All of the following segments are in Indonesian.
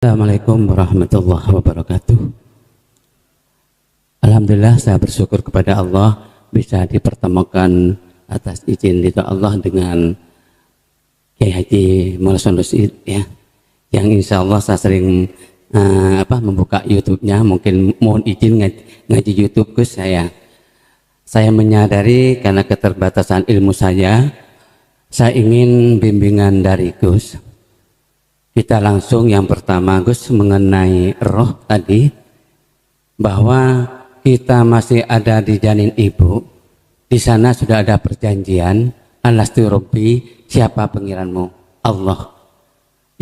Assalamualaikum warahmatullahi wabarakatuh. Alhamdulillah, saya bersyukur kepada Allah bisa dipertemukan atas izin ridha Allah dengan Kiai Haji Maulana Rusyid, ya, yang insya Allah saya sering membuka YouTube-nya. Mungkin mohon izin ngaji YouTube Gus. Saya menyadari karena keterbatasan ilmu saya ingin bimbingan dari Gus. Kita langsung yang pertama Gus mengenai roh tadi, bahwa kita masih ada di janin ibu. Di sana sudah ada perjanjian, alastu Rabbi, siapa pengiranmu? Allah.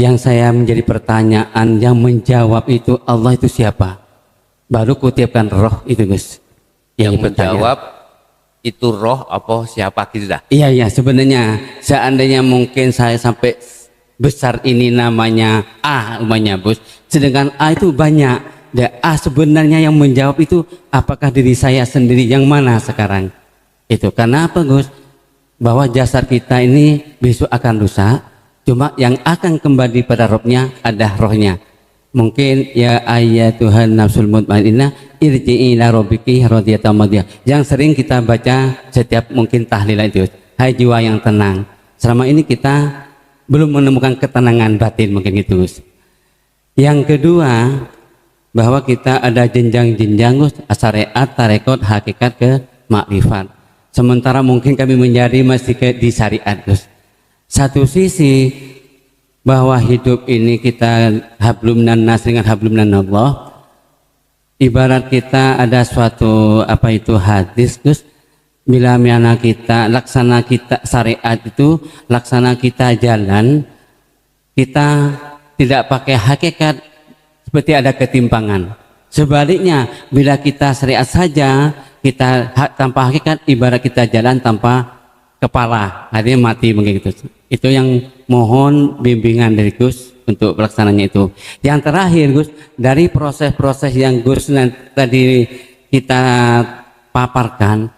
Yang saya menjadi pertanyaan, yang menjawab itu Allah itu siapa? Baru kutipkan roh itu Gus. Yang menjawab itu roh apa siapa kita? Iya, sebenarnya seandainya mungkin saya sampai besar ini namanya A umumnya Bos, sedangkan A itu banyak. Dan A sebenarnya yang menjawab itu apakah diri saya sendiri yang mana sekarang? Itu karena apa Gus? Bahwa jasad kita ini besok akan rusak, cuma yang akan kembali pada rohnya ada rohnya. Mungkin ya Tuhan nafsul mutmainnah irji'i ila rabbiki radiyatan mardiyah, yang sering kita baca setiap mungkin tahlilan itu, hai jiwa yang tenang. Selama ini kita belum menemukan ketenangan batin, mungkin gitu Gus. Yang kedua, bahwa kita ada jenjang-jenjang Gus, syariat, tarekat, hakikat ke makrifat. Sementara mungkin kami menjadi masih di syariat Gus. Satu sisi bahwa hidup ini kita hablum minan nas dengan hablum minan Allah. Ibarat kita ada suatu hadis Gus, bila miana kita laksana kita syariat itu, laksana kita jalan, kita tidak pakai hakikat, seperti ada ketimpangan. Sebaliknya bila kita syariat saja, kita tanpa hakikat, ibarat kita jalan tanpa kepala, artinya mati begitu. Itu yang mohon bimbingan dari Gus untuk pelaksananya itu. Yang terakhir Gus, dari proses-proses yang Gus tadi kita paparkan,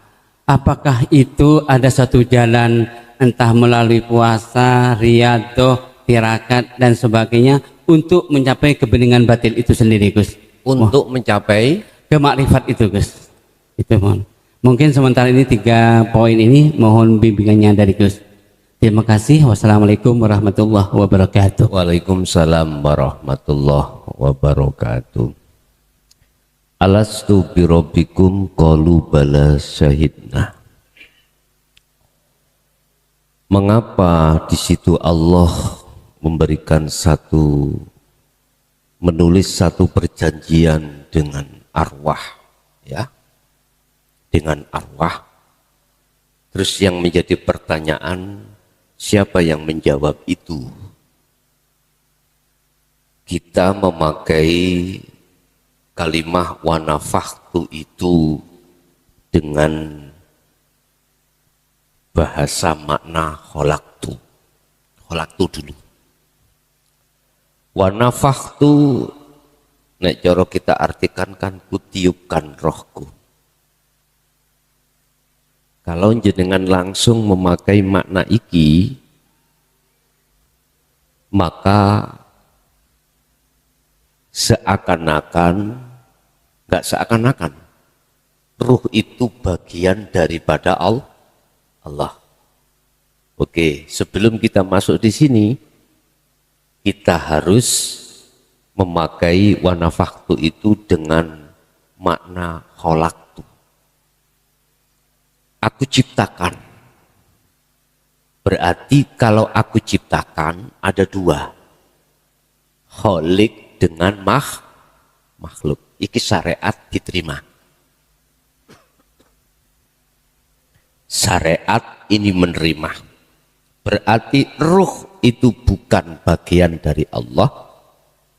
apakah itu ada satu jalan entah melalui puasa, riyadhah, tirakat dan sebagainya untuk mencapai kebeningan batin itu sendiri Gus? Untuk mencapai kemakrifat itu Gus. Itu mohon. Mungkin sementara ini 3 poin ini mohon bimbingannya dari Gus. Terima kasih. Wassalamualaikum warahmatullahi wabarakatuh. Waalaikumsalam warahmatullahi wabarakatuh. Alastu birabbikum qalu bala syahidna. Mengapa di situ Allah menulis satu perjanjian dengan arwah, ya, dengan arwah. Terus yang menjadi pertanyaan, siapa yang menjawab itu? Kita memakai kalimah wanafahtu itu dengan bahasa makna kholaktu dulu. Wanafahtu nek cara kita artikan kan kutiupkan rohku. Kalau jenengan langsung memakai makna iki, maka nggak seakan-akan ruh itu bagian daripada Allah. Oke, sebelum kita masuk di sini, kita harus memakai wanafaktu itu dengan makna kholaktu. Aku ciptakan. Berarti kalau aku ciptakan ada 2. Kholik dengan makhluk. Iki syariat diterima. Syariat ini menerima. Berarti ruh itu bukan bagian dari Allah,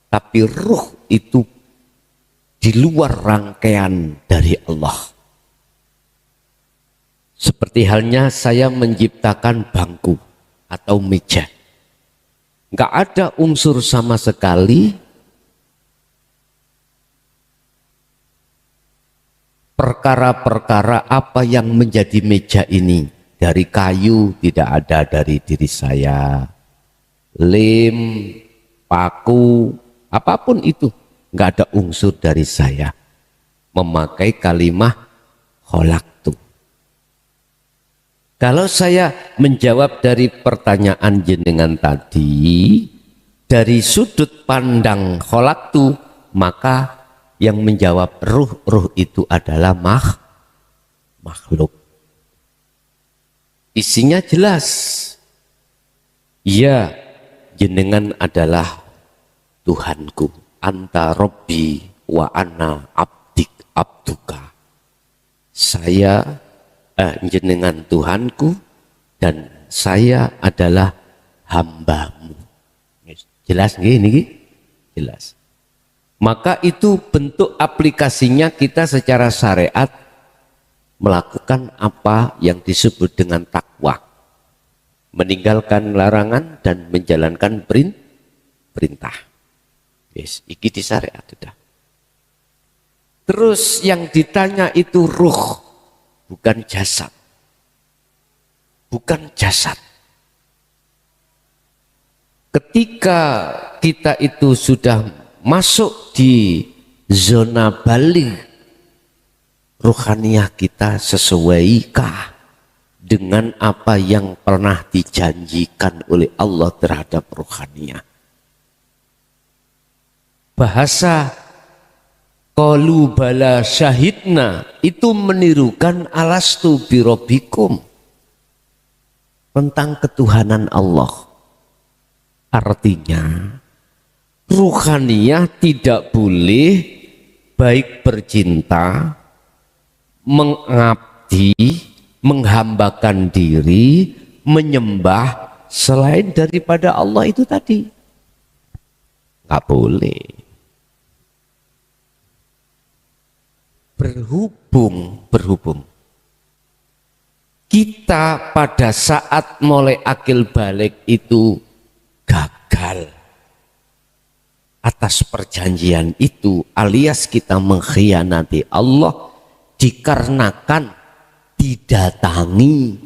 tapi ruh itu di luar rangkaian dari Allah. Seperti halnya saya menciptakan bangku atau meja. Nggak ada unsur sama sekali perkara-perkara apa yang menjadi meja ini. Dari kayu tidak ada dari diri saya. Lem, paku, apapun itu, nggak ada unsur dari saya. Memakai kalimah kholaktu. Kalau saya menjawab dari pertanyaan jenengan tadi, dari sudut pandang kholaktu, maka yang menjawab ruh itu adalah makhluk. Isinya jelas. Ya, jenengan adalah Tuhanku. Anta Rabbi wa ana abduka. Saya jenengan Tuhanku dan saya adalah hambamu. Jelas nggih? Jelas. Maka itu bentuk aplikasinya kita secara syariat melakukan apa yang disebut dengan takwa. Meninggalkan larangan dan menjalankan perintah. Yes, iki di syariat sudah. Terus yang ditanya itu ruh, bukan jasad. Bukan jasad. Ketika kita itu sudah masuk di zona baligh, ruhaniyah kita sesuaikah dengan apa yang pernah dijanjikan oleh Allah terhadap ruhaniyah? Bahasa qalu bala syahidna itu menirukan alastu birabbikum, tentang ketuhanan Allah. Artinya ruhaniyah tidak boleh baik bercinta, mengabdi, menghambakan diri, menyembah selain daripada Allah itu tadi. Nggak boleh. Berhubung kita pada saat mulai akil balik itu gagal atas perjanjian itu, alias kita mengkhianati Allah dikarenakan didatangi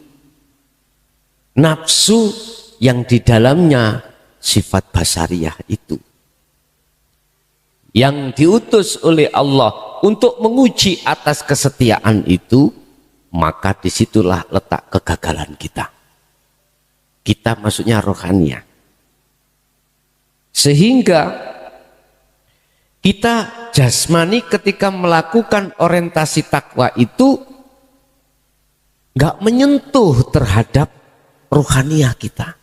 nafsu yang di dalamnya sifat basariyah itu, yang diutus oleh Allah untuk menguji atas kesetiaan itu, maka disitulah letak kegagalan kita. Kita maksudnya rohaniah. Sehingga kita jasmani ketika melakukan orientasi takwa itu nggak menyentuh terhadap rohaniah kita.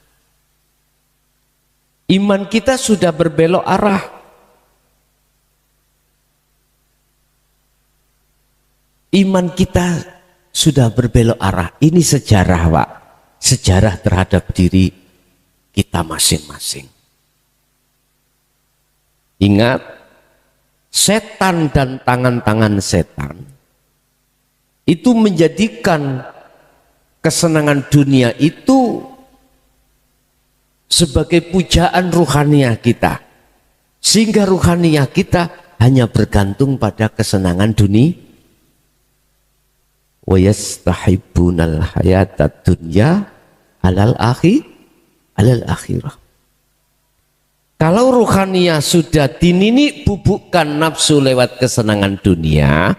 Iman kita sudah berbelok arah. Iman kita sudah berbelok arah. Ini sejarah, Pak. Sejarah terhadap diri kita masing-masing. Ingat, setan dan tangan-tangan setan itu menjadikan kesenangan dunia itu sebagai pujaan ruhaniah kita. Sehingga ruhaniah kita hanya bergantung pada kesenangan dunia. Wa yastahibbunal hayatad dunya alal akhirah. Kalau ruhaniyah sudah dinini bubukkan nafsu lewat kesenangan dunia,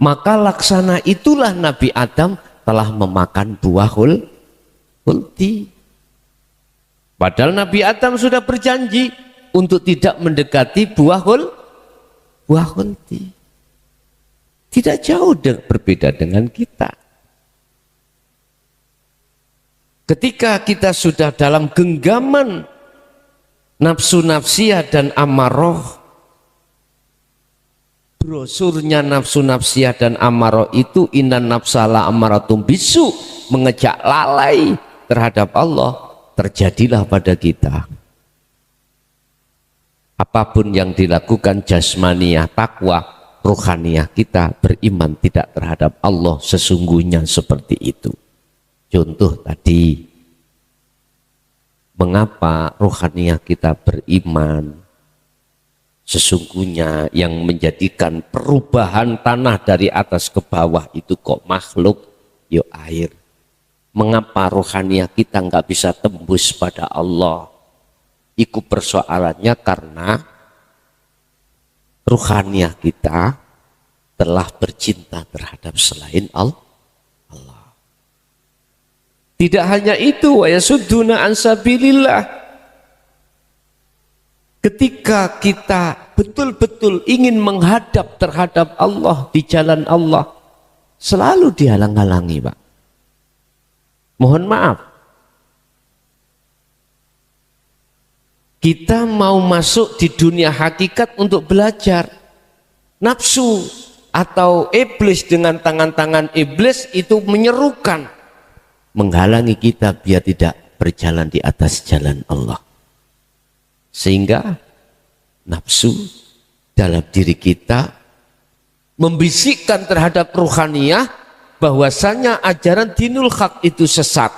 maka laksana itulah Nabi Adam telah memakan buah hulti. Padahal Nabi Adam sudah berjanji untuk tidak mendekati buah hulti. Tidak jauh berbeda dengan kita. Ketika kita sudah dalam genggaman nafsu nafsiyah dan amarah, brosurnya nafsu nafsiyah dan amarah itu innan nafsala amaratum bisu, mengejak lalai terhadap Allah, terjadilah pada kita. Apapun yang dilakukan jasmaniyah takwa, ruhaniyah kita beriman tidak terhadap Allah sesungguhnya seperti itu. Contoh tadi, mengapa ruhaniyah kita beriman? Sesungguhnya yang menjadikan perubahan tanah dari atas ke bawah itu kok makhluk, yuk air. Mengapa ruhaniyah kita nggak bisa tembus pada Allah? Itu persoalannya karena ruhaniah kita telah bercinta terhadap selain Allah. Tidak hanya itu, wa yasudduna an sabilillah. Ketika kita betul-betul ingin menghadap terhadap Allah di jalan Allah, selalu dihalang-halangi, Pak. Mohon maaf. Kita mau masuk di dunia hakikat untuk belajar. Nafsu atau iblis dengan tangan-tangan iblis itu menyerukan, menghalangi kita biar tidak berjalan di atas jalan Allah. Sehingga nafsu dalam diri kita membisikkan terhadap ruhaniyah bahwasanya ajaran dinul haq itu sesat.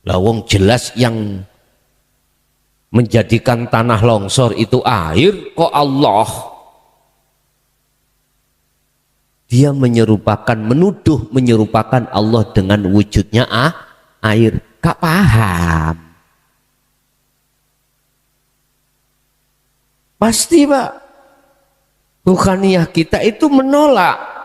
Lawang jelas yang menjadikan tanah longsor itu air, kok Allah? Dia menyerupakan, menuduh menyerupakan Allah dengan wujudnya air. Gak paham. Pasti, Pak, ruhaniyah kita itu menolak.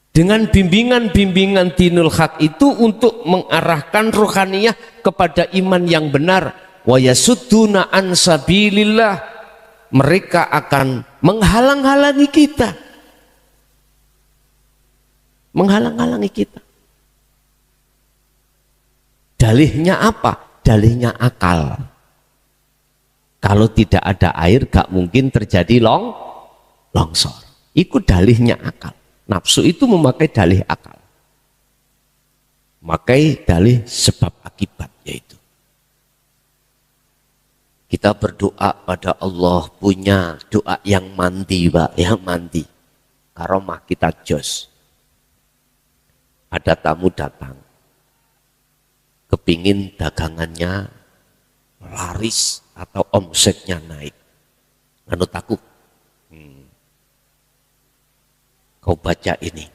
Dengan bimbingan-bimbingan dinul haq itu untuk mengarahkan ruhaniyah kepada iman yang benar. Wa yasudduna an sabilillah. Mereka akan menghalang-halangi kita. Menghalang-halangi kita. Dalihnya apa? Dalihnya akal. Kalau tidak ada air gak mungkin terjadi longsor. Itu dalihnya akal. Nafsu itu memakai dalih akal. Memakai dalih sebab akibat yaitu. Kita berdoa pada Allah punya doa yang mandi, Pak, yang mandi. Karomah kita jos. Ada tamu datang. Kepingin dagangannya laris atau omsetnya naik. Menurut aku, kau baca ini,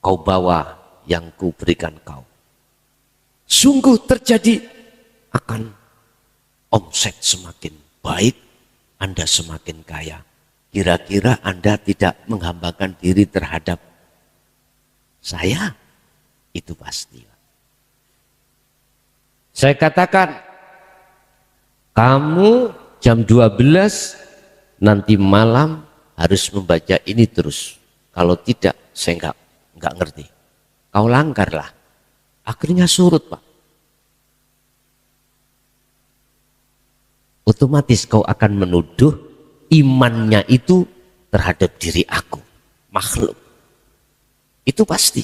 kau bawa yang ku berikan kau. Sungguh terjadi akan omset semakin baik, Anda semakin kaya. Kira-kira Anda tidak menghambakan diri terhadap saya? Itu pasti. Saya katakan, kamu jam 12 nanti malam harus membaca ini terus. Kalau tidak, saya enggak ngerti. Kau langgarlah. Akhirnya surut, Pak. Otomatis kau akan menuduh imannya itu terhadap diri aku, makhluk. Itu pasti.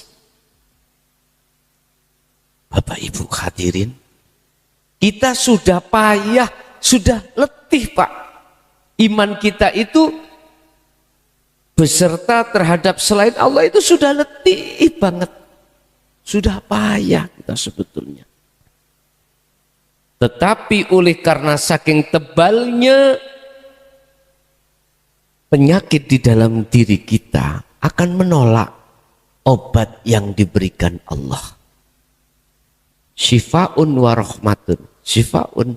Bapak Ibu hadirin, kita sudah payah, sudah letih, Pak. Iman kita itu beserta terhadap selain Allah itu sudah letih banget. Sudah payah kita sebetulnya. Tetapi oleh karena saking tebalnya penyakit di dalam diri kita akan menolak obat yang diberikan Allah. Syifa'un wa rahmatun. Syifa'un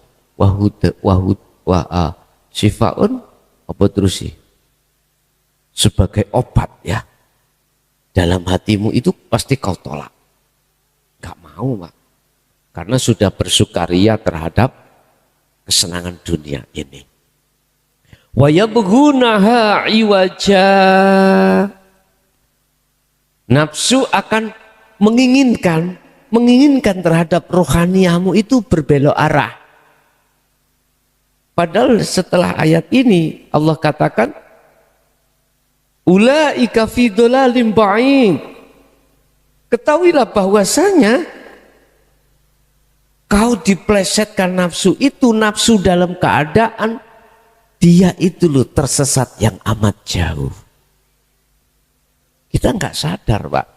syifa'un apa terus sih? Sebagai obat ya. Dalam hatimu itu pasti kau tolak. Gak mau, Pak. Karena sudah bersukaria terhadap kesenangan dunia ini. Wa yabghunaha iwaja. Nafsu akan menginginkan terhadap rohaniamu itu berbelok arah. Padahal setelah ayat ini Allah katakan ulaika fi dhalalim ba'id. Ketahuilah bahwasanya kau diplesetkan nafsu itu, nafsu dalam keadaan dia itu loh tersesat yang amat jauh. Kita nggak sadar, Pak,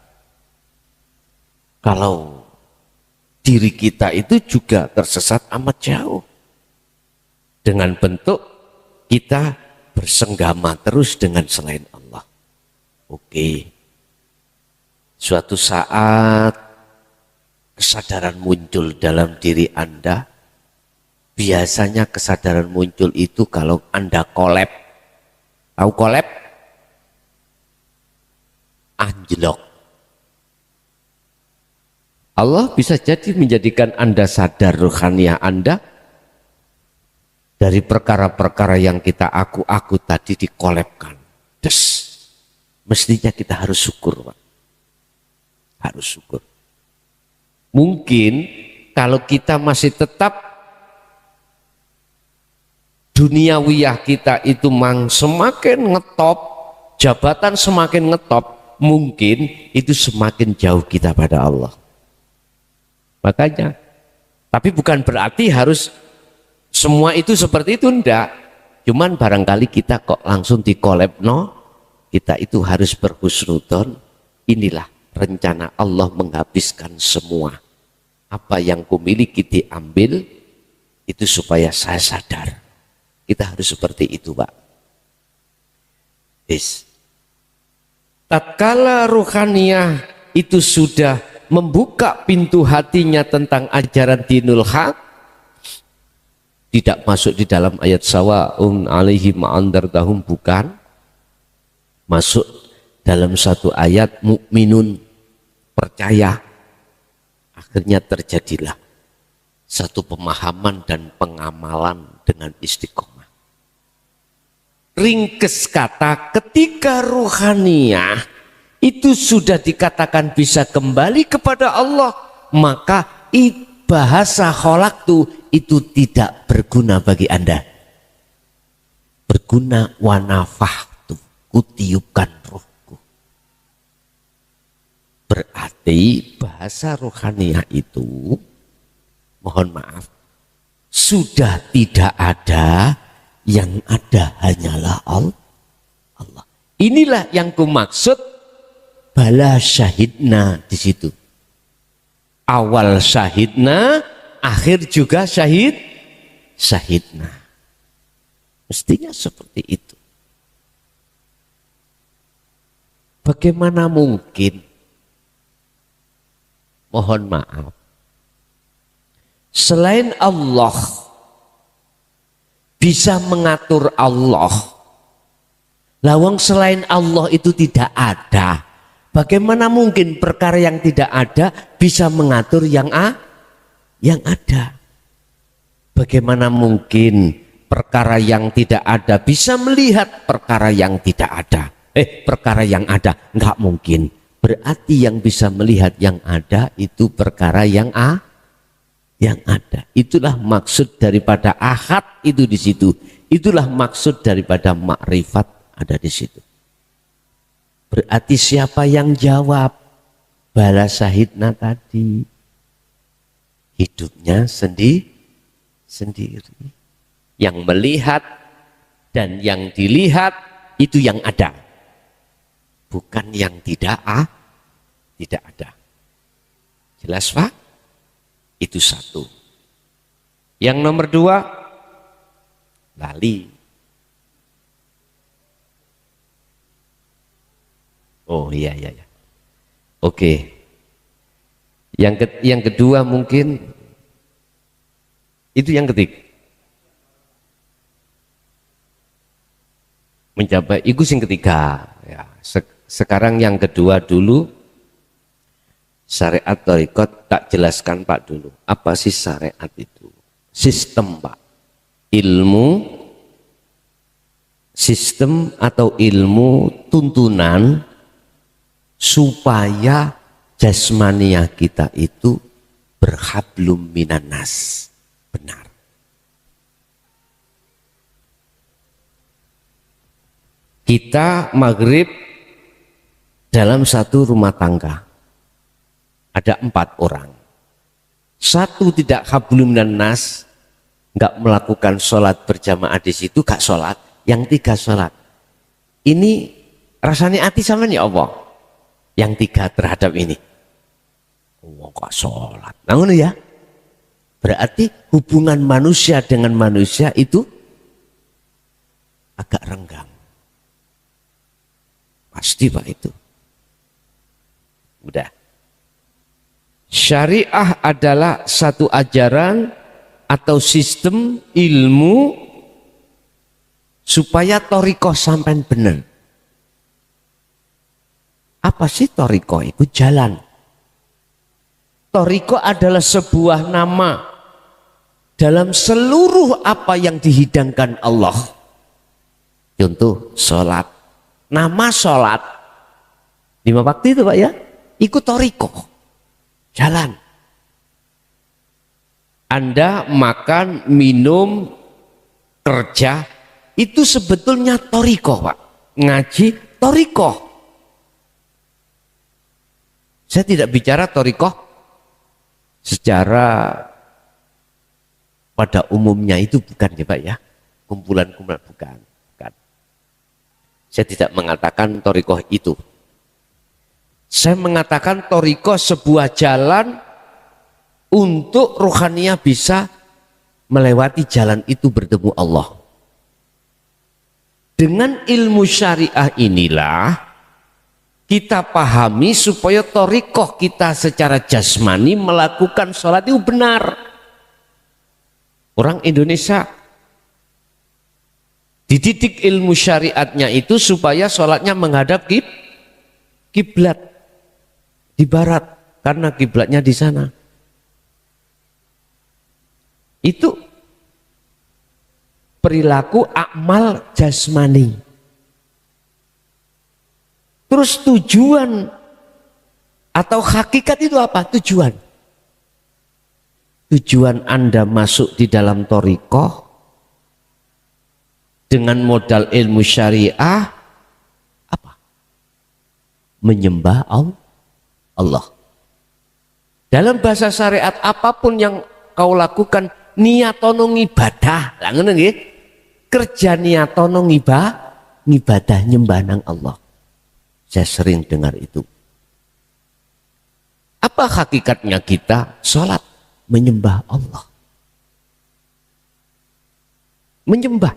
kalau diri kita itu juga tersesat amat jauh. Dengan bentuk kita bersenggama terus dengan selain Allah. Oke. Suatu saat kesadaran muncul dalam diri Anda Biasanya kesadaran muncul itu kalau Anda kolab. Tahu kolab? Anjlok. Allah bisa jadi menjadikan Anda sadar rohaniah Anda dari perkara-perkara yang kita aku tadi dikolabkan. Des. Mestinya kita harus syukur, Pak. Harus syukur. Mungkin kalau kita masih tetap duniawiyah kita itu semakin ngetop, jabatan semakin ngetop, mungkin itu semakin jauh kita pada Allah. Makanya, tapi bukan berarti harus semua itu seperti itu, enggak. Cuman barangkali kita kok langsung dikolab, kita itu harus berhusnudon. Inilah rencana Allah menghabiskan semua. Apa yang kumiliki diambil, itu supaya saya sadar. Kita harus seperti itu, Pak. Tatkala ruhaniyah itu sudah membuka pintu hatinya tentang ajaran dinul haq, tidak masuk di dalam ayat sawa'un alaihim andartahum, bukan. Masuk dalam satu ayat mukminun, percaya. Akhirnya terjadilah satu pemahaman dan pengamalan dengan istiqomah. Ringkes kata, ketika ruhaniyah itu sudah dikatakan bisa kembali kepada Allah, maka bahasa kholaktu itu tidak berguna bagi Anda. Berguna wanafahtu, kutiupkan rohku. Berarti bahasa rohaniah itu, mohon maaf, sudah tidak ada, yang ada hanyalah Allah. Inilah yang kumaksud bala syahidna di situ. Awal syahidna, akhir juga syahidna. Mestinya seperti itu. Bagaimana mungkin, mohon maaf, selain Allah bisa mengatur Allah, lawang selain Allah itu tidak ada. Bagaimana mungkin perkara yang tidak ada bisa mengatur yang ada? Bagaimana mungkin perkara yang tidak ada bisa melihat perkara yang tidak ada? Perkara yang ada, enggak mungkin. Berarti yang bisa melihat yang ada itu perkara yang ada. Itulah maksud daripada ahad itu di situ. Itulah maksud daripada makrifat ada di situ. Berarti siapa yang jawab bala syahidna tadi? Hidupnya sendiri. Yang melihat dan yang dilihat itu yang ada. Bukan yang tidak ada. Jelas, Pak? Itu satu. Yang nomor dua, lali. Oh iya. Oke. Yang kedua mungkin itu yang ketiga. Mencapai itu yang ketiga. Ya, sekarang yang kedua dulu, syariat thariqat tak jelaskan Pak dulu. Apa sih syariat itu? Sistem, Pak. Ilmu, sistem atau ilmu tuntunan supaya jasmaniah kita itu berhablum minan nas. Benar. Kita maghrib dalam satu rumah tangga. Ada 4 orang. Satu tidak hablum minan nas, enggak melakukan sholat berjamaah di situ, enggak sholat. Yang 3 sholat. Ini rasanya hati sama ya Allah. Yang 3 terhadap ini. Kok sholat? Namun ya, berarti hubungan manusia dengan manusia itu agak renggang. Pasti Pak itu. Udah. Syariah adalah satu ajaran atau sistem ilmu supaya torikoh sampai benar. Apa sih torikoh? Itu jalan. Torikoh adalah sebuah nama dalam seluruh apa yang dihidangkan Allah. Contoh sholat. Nama sholat 5 waktu itu Pak ya, ikut torikoh, jalan. Anda makan, minum, kerja, itu sebetulnya torikoh Pak. Ngaji, torikoh. Saya tidak bicara torikoh secara pada umumnya, itu bukan ya Pak ya. Kumpulan-kumpulan, bukan. Saya tidak mengatakan torikoh itu. Saya mengatakan torikoh sebuah jalan untuk rohaniah bisa melewati jalan itu bertemu Allah. Dengan ilmu syariah inilah kita pahami supaya torikoh kita secara jasmani melakukan sholat itu benar. Orang Indonesia dididik ilmu syariatnya itu supaya sholatnya menghadap kiblat di barat karena kiblatnya di sana. Itu perilaku akmal jasmani. Terus tujuan atau hakikat itu apa? Tujuan. Tujuan Anda masuk di dalam thariqah dengan modal ilmu syariah apa? Menyembah Allah. Dalam bahasa syariat apapun yang kau lakukan niatono ibadah, lah ngono nggih. Kerja niatono ibadah nyembah nang Allah. Saya sering dengar itu. Apa hakikatnya kita sholat? Menyembah Allah. Menyembah.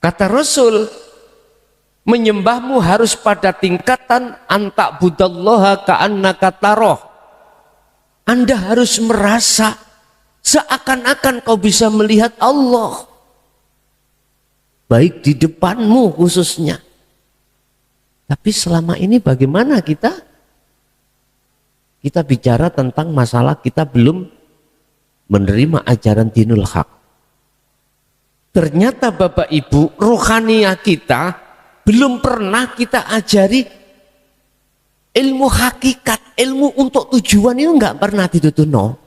Kata Rasul, menyembahmu harus pada tingkatan antak budallaha ka'annaka taroh. Anda harus merasa seakan-akan kau bisa melihat Allah. Baik di depanmu khususnya. Tapi selama ini bagaimana kita? Kita bicara tentang masalah kita belum menerima ajaran dinul haq. Ternyata Bapak Ibu, rohaniah kita belum pernah kita ajari ilmu hakikat, ilmu untuk tujuan itu nggak pernah ditutuno.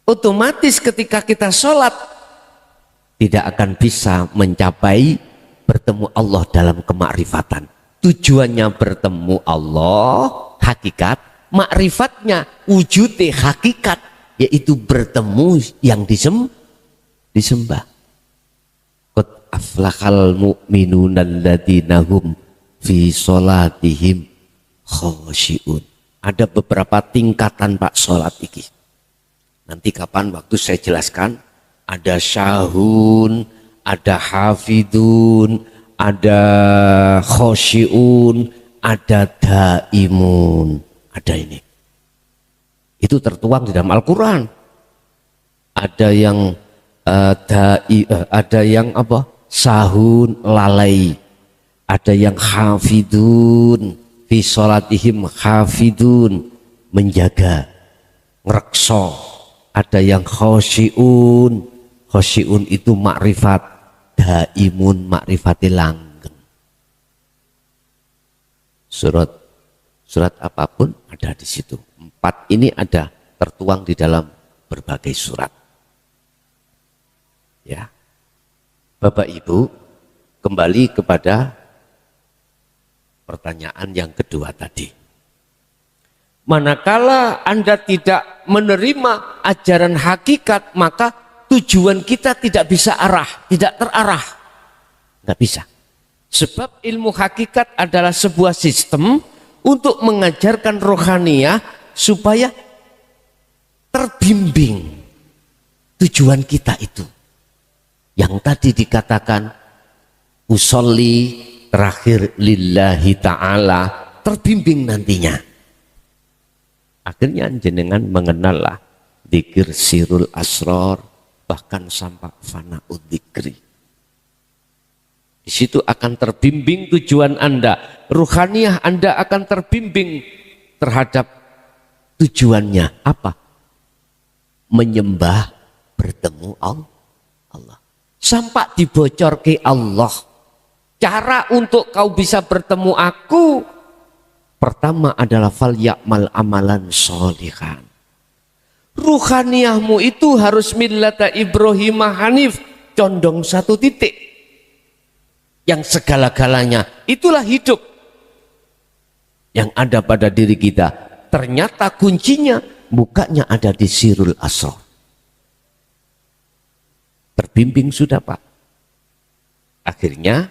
Otomatis ketika kita sholat tidak akan bisa mencapai bertemu Allah dalam kemakrifatan. Tujuannya bertemu Allah, hakikat, makrifatnya wujudnya hakikat, yaitu bertemu yang disembah. Qad aflahal mu'minuna alladzina hum fi sholatihim khashi'un. Ada beberapa tingkatan Pak sholat ini. Nanti kapan waktu saya jelaskan. Ada syahun, ada hafidun, ada khashi'un, ada daimun. Ada ini. Itu tertuang di dalam Al-Quran. Ada yang ada yang apa? Sahun, lalai. Ada yang hafidun, fi sholatihim hafidun, menjaga, ngerekso. Ada yang khasyi'un, khasyi'un itu makrifat, daimun makrifati langgeng. Surat apapun ada di situ. 4 ini ada tertuang di dalam berbagai surat. Ya, Bapak Ibu, kembali kepada pertanyaan yang kedua tadi. Manakala Anda tidak menerima ajaran hakikat, maka tujuan kita tidak bisa tidak terarah. Nggak bisa. Sebab ilmu hakikat adalah sebuah sistem untuk mengajarkan rohaniah supaya terbimbing tujuan kita itu. Yang tadi dikatakan usolli terakhir lillahi ta'ala, terbimbing nantinya. Akhirnya jenengan mengenallah dzikir sirul asror, bahkan sampai fana'ud dzikri. Di situ akan terbimbing tujuan Anda, ruhaniyah Anda akan terbimbing terhadap tujuannya apa? Menyembah, bertemu Allah. Sampai dibocor ke Allah. Cara untuk kau bisa bertemu aku, pertama adalah fal ya'mal amalan sholihan. Ruhaniyahmu itu harus millata Ibrahim Hanif, condong satu titik. Yang segala-galanya itulah hidup yang ada pada diri kita. Ternyata kuncinya bukannya ada di sirul asrar. Terbimbing sudah Pak. Akhirnya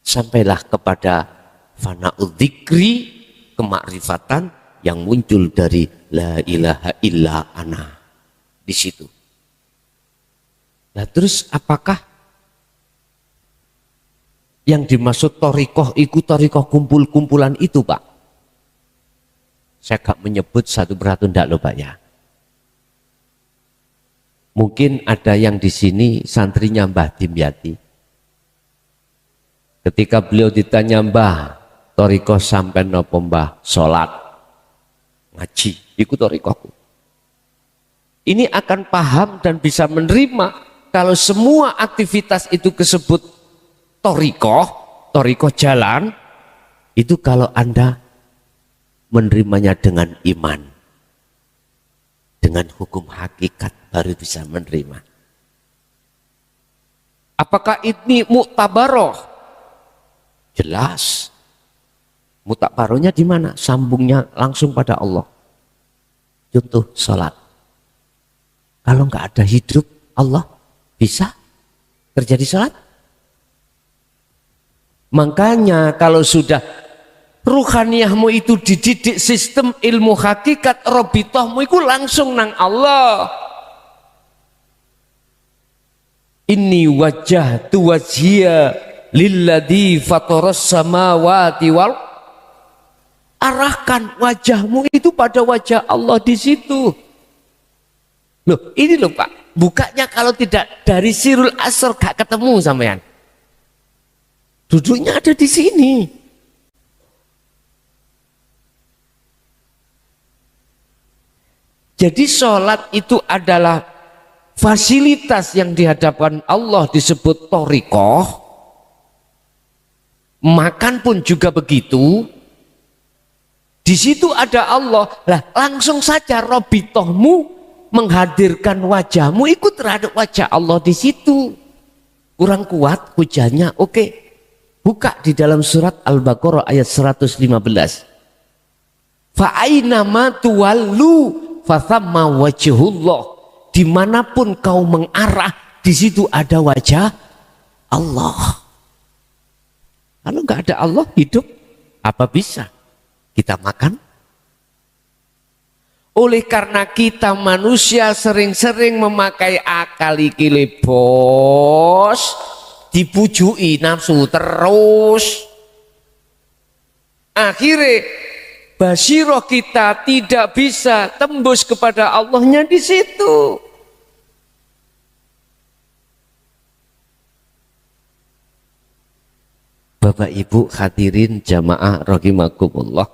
sampailah kepada fana'ud dzikri, kemakrifatan yang muncul dari la ilaha illa ana di situ. Nah terus apakah yang dimaksud thariqah itu thariqah kumpul-kumpulan itu Pak? Saya gak menyebut satu persatu ndak loh Pak ya. Mungkin ada yang di sini santrinya Mbah Dimyati. Ketika beliau ditanya, Mbah, thariqah sampai nopo Mbah? Sholat, ngaji, ikut thariqahku. Ini akan paham dan bisa menerima kalau semua aktivitas itu disebut thariqah jalan, itu kalau Anda menerimanya dengan iman, dengan hukum hakikat baru bisa menerima. Apakah ini muktabaroh? Jelas. Mutabarohnya di mana? Sambungnya langsung pada Allah. Contoh sholat. Kalau nggak ada hidup Allah, bisa terjadi sholat? Makanya kalau sudah ruhaniyahmu itu dididik sistem ilmu hakikat, robitohmu itu langsung nang Allah. Inni wajjahtu wajhiya lilladzi fataras samawati wal, arahkan wajahmu itu pada wajah Allah di situ. Loh, ini loh Pak, bukanya kalau tidak dari sirul asr gak ketemu sampean. Duduknya ada di sini. Jadi sholat itu adalah fasilitas yang dihadapkan Allah disebut thariqah. Makan pun juga begitu. Di situ ada Allah. Lah langsung saja robitohmu menghadirkan wajahmu ikut terhadap wajah Allah di situ. Kurang kuat hujannya, oke. Buka di dalam surat Al-Baqarah ayat 115. Fa aina ma tuwallu fa thamma wajhullah. Dimanapun kau mengarah, di situ ada wajah Allah. Kalau nggak ada Allah hidup, apa bisa kita makan? Oleh karena kita manusia sering-sering memakai akal iki le bos, dipujui nafsu terus. Akhirnya basiroh kita tidak bisa tembus kepada Allahnya di situ. Bapak Ibu hadirin jamaah rahimakumullah.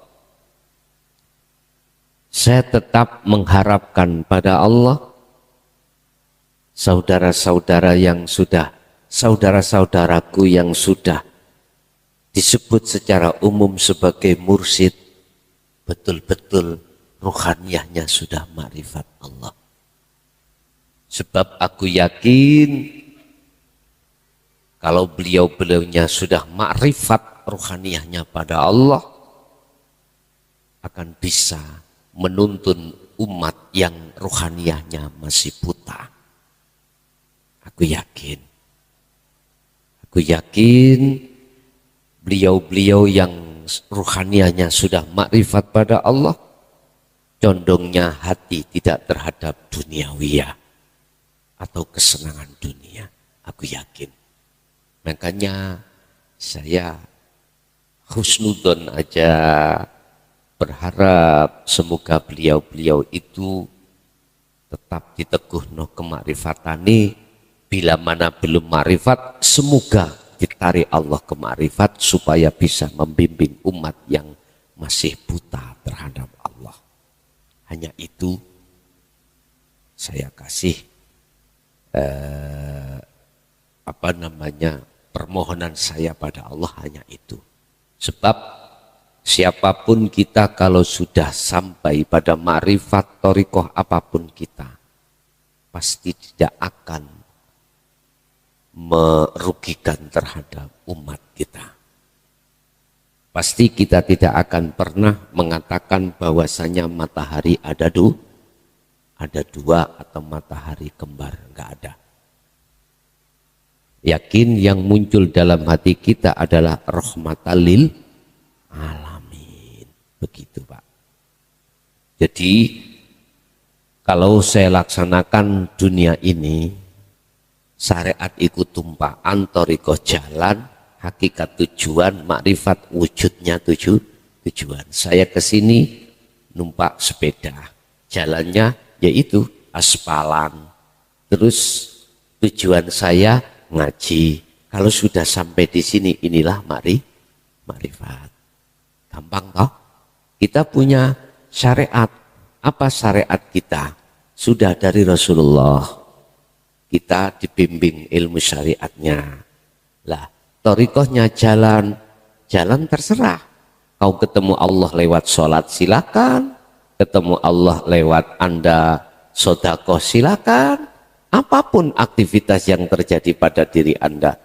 Saya tetap mengharapkan pada Allah saudara-saudara yang sudah, saudara-saudaraku yang sudah disebut secara umum sebagai mursyid, betul-betul ruhaniyahnya sudah ma'rifat Allah. Sebab aku yakin kalau beliau-beliaunya sudah ma'rifat ruhaniyahnya pada Allah, akan bisa menuntun umat yang ruhaniyahnya masih buta. Aku yakin beliau-beliau yang ruhaniyahnya sudah ma'rifat pada Allah, condongnya hati tidak terhadap duniawiyah atau kesenangan dunia. Aku yakin. Makanya saya husnudon aja berharap semoga beliau-beliau itu tetap diteguhno kema'rifatani, bila mana belum ma'rifat semoga ditarik Allah ke ma'rifat supaya bisa membimbing umat yang masih buta terhadap Allah. Hanya itu saya kasih permohonan saya pada Allah, hanya itu. Sebab siapapun kita kalau sudah sampai pada ma'rifat thariqah apapun kita, pasti tidak akan merugikan terhadap umat kita. Pasti kita tidak akan pernah mengatakan bahwasanya matahari ada dua atau matahari kembar, enggak ada. Yakin yang muncul dalam hati kita adalah rahmatan lil alamin. Begitu Pak. Jadi kalau saya laksanakan dunia ini, syariat ikut tumpaan, thariqah jalan, hakikat tujuan, makrifat wujudnya tujuan. Saya kesini numpak sepeda, jalannya yaitu aspalan. Terus tujuan saya ngaji. Kalau sudah sampai di sini, inilah makrifat. Gampang toh? Kita punya syariat. Apa syariat kita? Sudah dari Rasulullah. Kita dibimbing ilmu syariatnya. Lah, thariqahnya jalan terserah. Kau ketemu Allah lewat sholat silakan, ketemu Allah lewat Anda sedekah silakan. Apapun aktivitas yang terjadi pada diri Anda,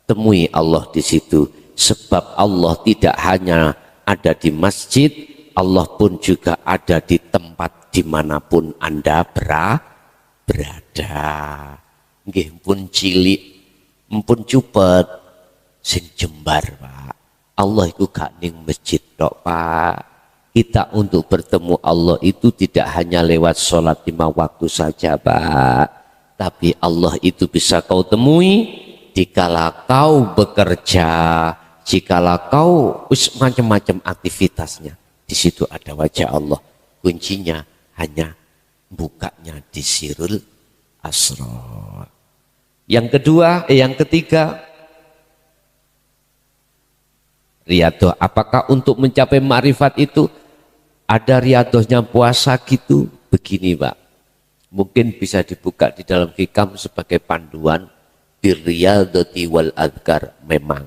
temui Allah di situ. Sebab Allah tidak hanya ada di masjid, Allah pun juga ada di tempat dimanapun Anda berada. Nggih pun cilik, pun cupet, sing jembar Pak. Allah itu gak ning masjid tok Pak. Kita untuk bertemu Allah itu tidak hanya lewat sholat 5 waktu saja Pak. Tapi Allah itu bisa kau temui dikala kau bekerja, jikala kau macam-macam aktivitasnya. Di situ ada wajah Allah. Kuncinya hanya bukanya di sirul asrar. Yang ketiga, riyadhah. Apakah untuk mencapai ma'rifat itu ada riyadhahnya puasa gitu? Begini Pak, mungkin bisa dibuka di dalam hikam sebagai panduan birriyadhati wal adhkar. Memang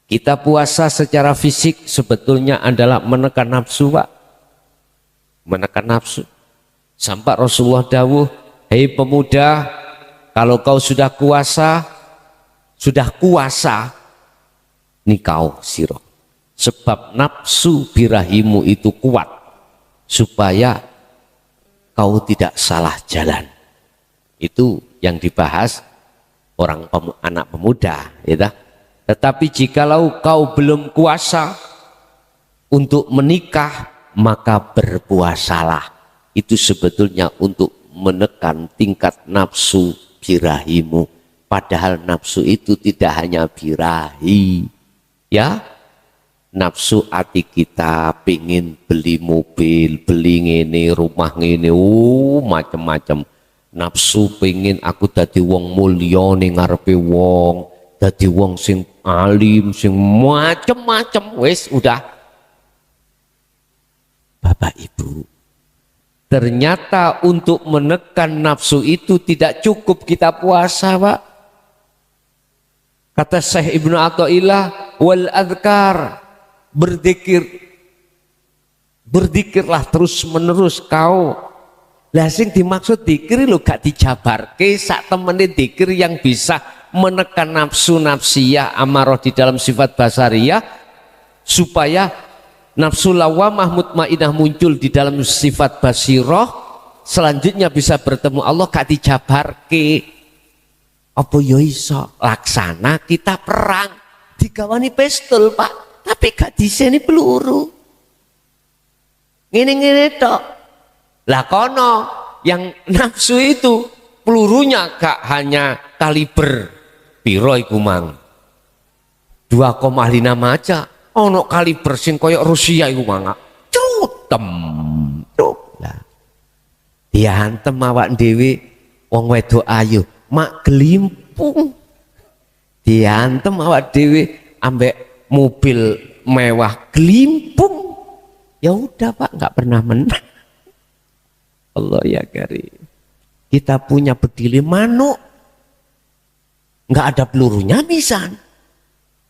kita puasa secara fisik sebetulnya adalah menekan nafsu Pak, menekan nafsu. Sampai Rasulullah dawuh, hei pemuda, kalau kau sudah kuasa nikau siro. Sebab nafsu birahimu itu kuat supaya kau tidak salah jalan. Itu yang dibahas anak pemuda, ya. Tetapi jikalau kau belum kuasa untuk menikah, maka berpuasalah. Itu sebetulnya untuk menekan tingkat nafsu birahimu. Padahal nafsu itu tidak hanya birahi, ya. Nafsu hati kita pingin beli mobil, beli ngene, rumah ngene, macam-macam. Nafsu pingin aku dadi wong mulya ning ngarepe wong, dadi wong sing alim, sing macam-macam. Wis udah. Bapak Ibu, ternyata untuk menekan nafsu itu tidak cukup kita puasa Pak. Kata Syekh Ibnu Athaillah, wal adhkar, berzikirlah terus menerus kau. Lah sing dimaksud dzikir lho gak dijabarke sak temene dzikir yang bisa menekan nafsu nafsiyah amarah di dalam sifat basariyah supaya nafsu lawamah mutmainnah muncul di dalam sifat basirah, selanjutnya bisa bertemu Allah. Gak dijabarke. Apa ya iso laksana kita perang digawani pistol Pak, tapi gak diseni peluru. Ngene-ngene tok. Lah kono yang nafsu itu pelurunya gak hanya kaliber piro iku mang 2,5 aja. Ono kaliber sing koyok Rusia iku mang. tem truk lah. Diantem awak dhewe wong wedok ayu, mak gelimpung. Diantem awak dhewe ambek mobil mewah gelimpung. Ya udah Pak, nggak pernah menang. Allah ya karim. Kita punya bedil manuk, nggak ada pelurunya misan.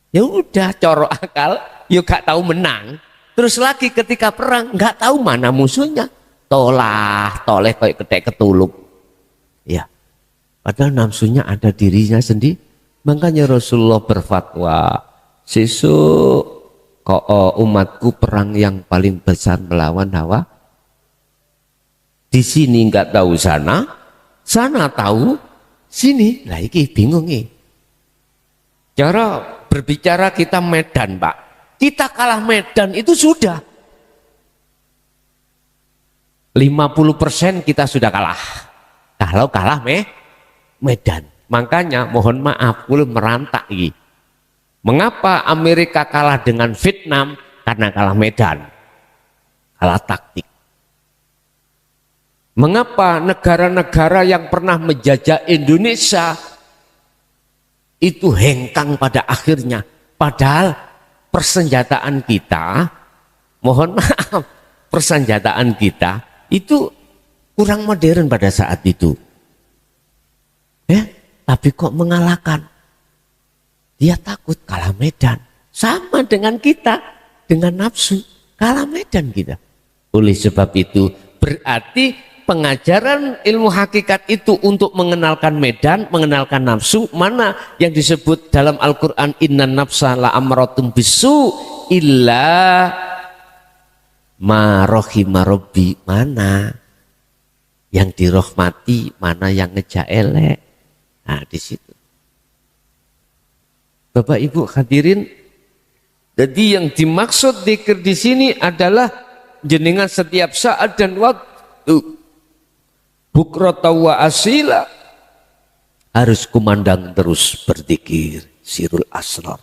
Ya udah coro akal, yuk gak tahu menang. Terus lagi ketika perang nggak tahu mana musuhnya. Toleh kayak ketek ketulup. Ya, padahal nafsunya ada dirinya sendiri. Makanya Rasulullah berfatwa, sesuk kok umatku perang yang paling besar melawan hawa. Di sini nggak tahu sana, sana tahu sini. Lah iki bingung nih. Cara berbicara kita Medan, Pak. Kita kalah Medan itu sudah. 50% kita sudah kalah. Kalau kalah Medan. Makanya mohon maaf, kulo merantak iki. Mengapa Amerika kalah dengan Vietnam? Karena kalah Medan. Kalah taktik. Mengapa negara-negara yang pernah menjajah Indonesia itu hengkang pada akhirnya? Padahal persenjataan kita, mohon maaf, persenjataan kita itu kurang modern pada saat itu. Ya, tapi kok mengalahkan? Dia takut kalah Medan. Sama dengan kita, dengan nafsu, kalah Medan kita. Oleh sebab itu, berarti pengajaran ilmu hakikat itu untuk mengenalkan medan, mengenalkan nafsu. Mana yang disebut dalam Al-Quran, inna nafsa la amratum bisu illa ma rohima robbi. Mana yang dirahmati, mana yang ngejak elek. Nah di situ. Bapak Ibu hadirin, jadi yang dimaksud dzikir di sini adalah jenengan setiap saat dan waktu, bukrata wa asila, harus kumandang terus berzikir sirul asrar,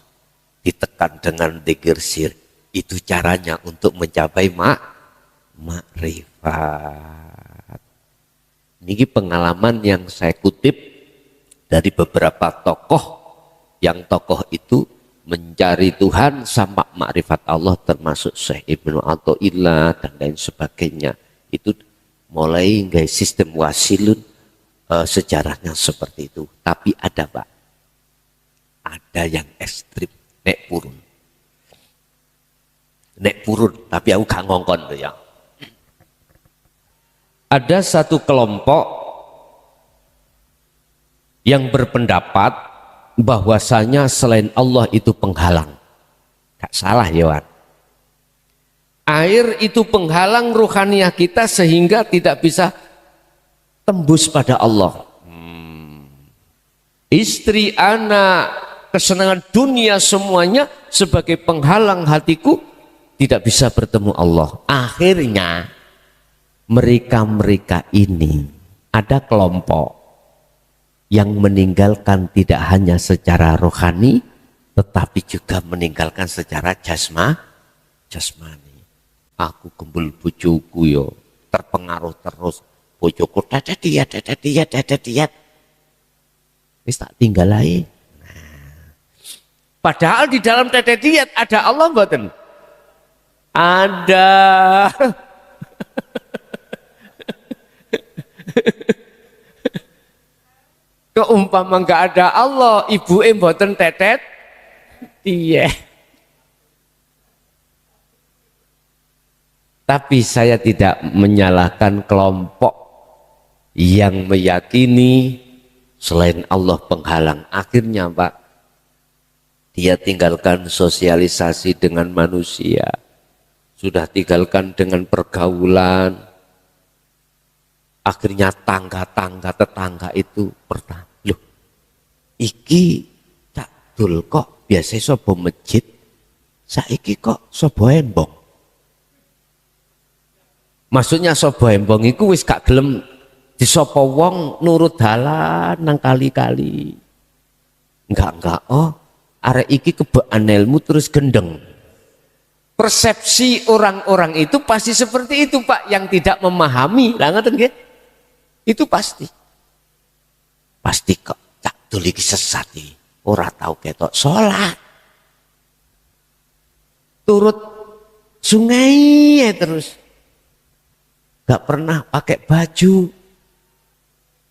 ditekan dengan dzikir sir. Itu caranya untuk mencapai makrifat. Ini pengalaman yang saya kutip dari beberapa tokoh, yang tokoh itu mencari Tuhan sama makrifat Allah, termasuk Syekh Ibnu Athaillah dan lain sebagainya. Itu mulai nggak sistem wasilun, sejarahnya seperti itu. Tapi ada Pak, ada yang ekstrim, nek purun, tapi aku gak ngongkon tuh ya. Ada satu kelompok yang berpendapat bahwasanya selain Allah itu penghalang. Gak salah ya Wan. Air itu penghalang ruhaniah kita sehingga tidak bisa tembus pada Allah. Istri, anak, kesenangan dunia semuanya sebagai penghalang hatiku tidak bisa bertemu Allah. Akhirnya mereka ini ada kelompok yang meninggalkan tidak hanya secara rohani tetapi juga meninggalkan secara jasmani. Aku gembul bojoku yo, terpengaruh terus bojoku dadadiat. Wis tak tinggal ae. Padahal di dalam dadadiat ada Allah mboten? Ada. Keumpama enggak ada Allah, ibu mboten tetet. Iya. Tapi saya tidak menyalahkan kelompok yang meyakini selain Allah penghalang. Akhirnya Pak, dia tinggalkan sosialisasi dengan manusia, sudah tinggalkan dengan pergaulan. Akhirnya tangga-tangga tetangga itu pertama, loh iki Cak Dul kok biasa sobo masjid, saiki kok sobo embong. Maksudnya sobo embong itu wis gak gelem disopo wong nurut dalan nang kali-kali. Enggak, oh arek iki kebekan ilmu terus gendeng. Persepsi orang-orang itu pasti seperti itu Pak, yang tidak memahami. Lah ngoten nggih? Itu pasti. Pasti kok cak dul iki sesat iki. Ora tau ketok salat. Turut sungai ya terus. Gak pernah pakai baju.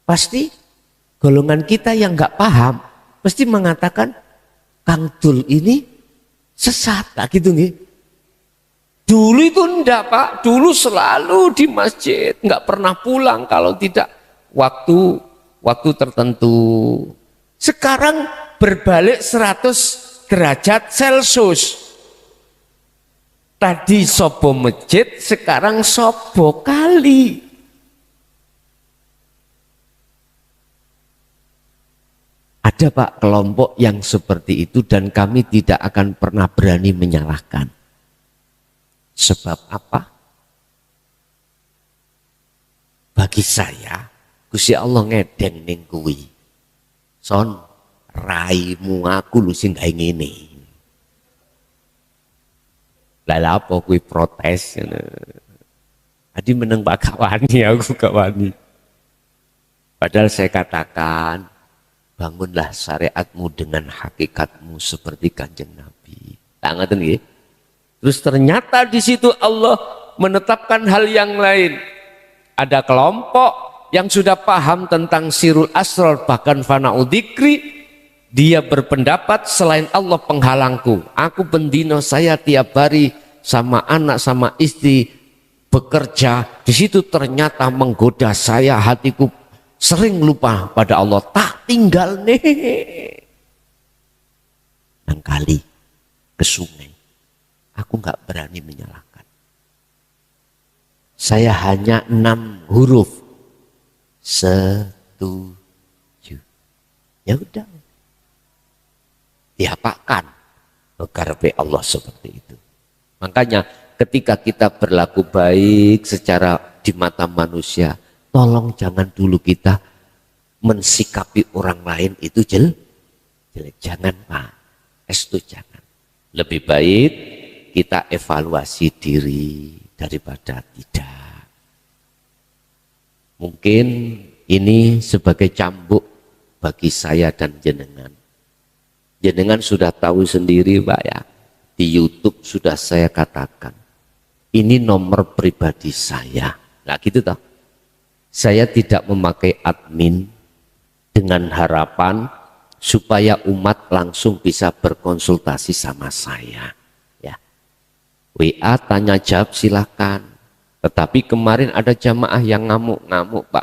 Pasti golongan kita yang gak paham pasti mengatakan Kang Dul ini sesat. Nah, gitu nih. Dulu itu enggak Pak, dulu selalu di masjid, enggak pernah pulang kalau tidak waktu tertentu. Sekarang berbalik 100 derajat Celcius. Tadi sobo masjid, sekarang sobo kali. Ada Pak kelompok yang seperti itu dan kami tidak akan pernah berani menyalahkan. Sebab apa? Bagi saya, Gusti Allah ngedeng ning kuwi. Son, raimu aku lu sing gawe ngene. Lah apa kuwi protes ngono. Adi meneng Pak gak wani, aku gak wani. Padahal saya katakan, bangunlah syariatmu dengan hakikatmu seperti Kanjeng Nabi. Tak ngoten nggih? Terus ternyata di situ Allah menetapkan hal yang lain. Ada kelompok yang sudah paham tentang sirul asrar bahkan fana'u dzikri. Dia berpendapat selain Allah penghalangku. Aku bendino saya tiap hari sama anak sama istri bekerja. Di situ ternyata menggoda saya, hatiku sering lupa pada Allah. Tak tinggal nih. Dan kali ke sungai. Aku nggak berani menyalahkan. Saya hanya 6 huruf. Setuju. Ya udah. Diapakan. Mengarepe Allah seperti itu. Makanya ketika kita berlaku baik secara di mata manusia, tolong jangan dulu kita mensikapi orang lain itu jelek. Jangan Pak. Itu jangan. Lebih baik kita evaluasi diri daripada tidak. Mungkin ini sebagai cambuk bagi saya dan jenengan. Jenengan sudah tahu sendiri Pak ya, di YouTube sudah saya katakan, ini nomor pribadi saya. Nah gitu toh. Saya tidak memakai admin dengan harapan supaya umat langsung bisa berkonsultasi sama saya. WA tanya jawab silakan. Tetapi kemarin ada jamaah yang ngamuk-ngamuk Pak.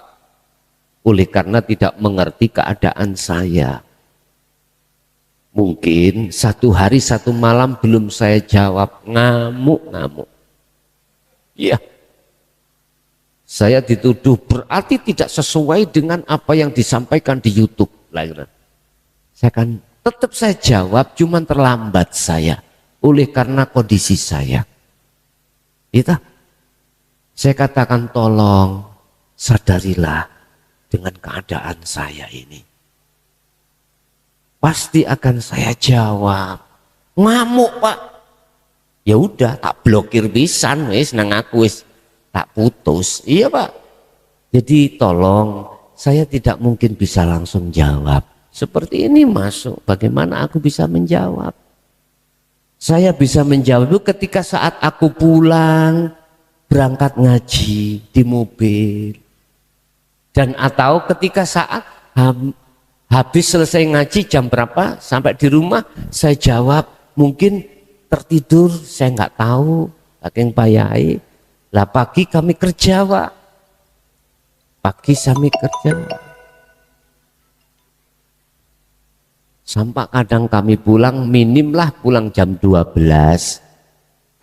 Oleh karena tidak mengerti keadaan saya. Mungkin 1 hari 1 malam belum saya jawab, ngamuk-ngamuk. Iya. Saya dituduh berarti tidak sesuai dengan apa yang disampaikan di YouTube. Saya kan tetap saya jawab, cuman terlambat saya. Oleh karena kondisi saya. Itu saya katakan tolong sadarilah dengan keadaan saya ini. Pasti akan saya jawab. Ngamuk Pak. Ya udah tak blokir pisan wis nang aku wis tak putus. Iya Pak. Jadi tolong, saya tidak mungkin bisa langsung jawab. Seperti ini masuk, bagaimana aku bisa menjawab? Saya bisa menjawab itu ketika saat aku pulang berangkat ngaji di mobil, dan atau ketika saat habis selesai ngaji jam berapa sampai di rumah saya jawab, mungkin tertidur saya nggak tahu, saking payai. Lah pagi kami kerja Pak, pagi kami kerja. Sampai kadang kami pulang, minimlah pulang jam 12.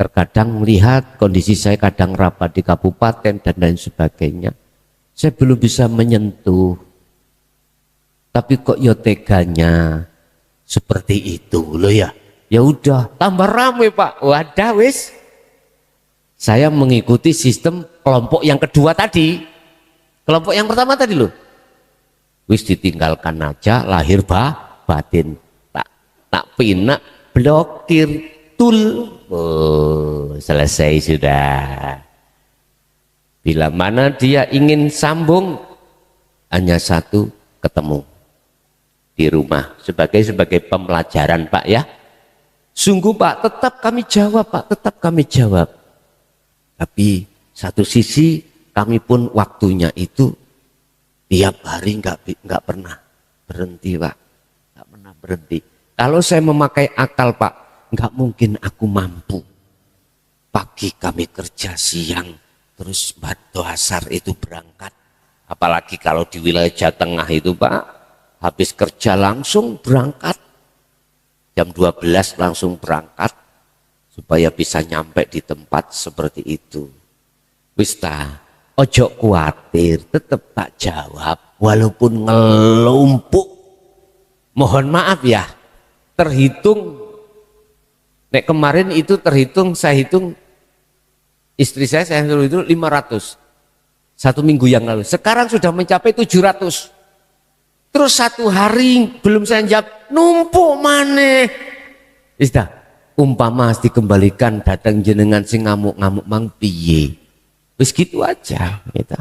Terkadang melihat kondisi saya kadang rapat di kabupaten dan lain sebagainya. Saya belum bisa menyentuh. Tapi kok ya teganya seperti itu loh ya. Ya udah, tambah ramai Pak. Wadah wis. Saya mengikuti sistem kelompok yang kedua tadi. Kelompok yang pertama tadi loh. Wis ditinggalkan aja, lahir batin tak pinak blokir tul Oh, selesai sudah. Bila mana dia ingin sambung, hanya satu, ketemu di rumah sebagai pembelajaran Pak ya. Sungguh Pak, tetap kami jawab Pak, tetap kami jawab. Tapi satu sisi kami pun waktunya itu tiap hari nggak pernah berhenti Pak, nggak pernah berhenti. Kalau saya memakai akal Pak, nggak mungkin aku mampu. Pagi kami kerja, siang terus batu asar itu berangkat. Apalagi kalau di wilayah Jawa Tengah itu Pak, habis kerja langsung berangkat. Jam 12 langsung berangkat supaya bisa nyampe di tempat seperti itu. Wis ta, ojo kuatir, tetap tak jawab walaupun ngelumpuk. Mohon maaf ya, terhitung nek kemarin itu terhitung, saya hitung istri saya suruh itu 500 satu minggu yang lalu. Sekarang sudah mencapai 700. Terus satu hari belum saya jawab, numpuk maneh. Istah, umpama dikembalikan datang jenengan sing ngamuk-ngamuk mang piye. Wis gitu aja, gitu.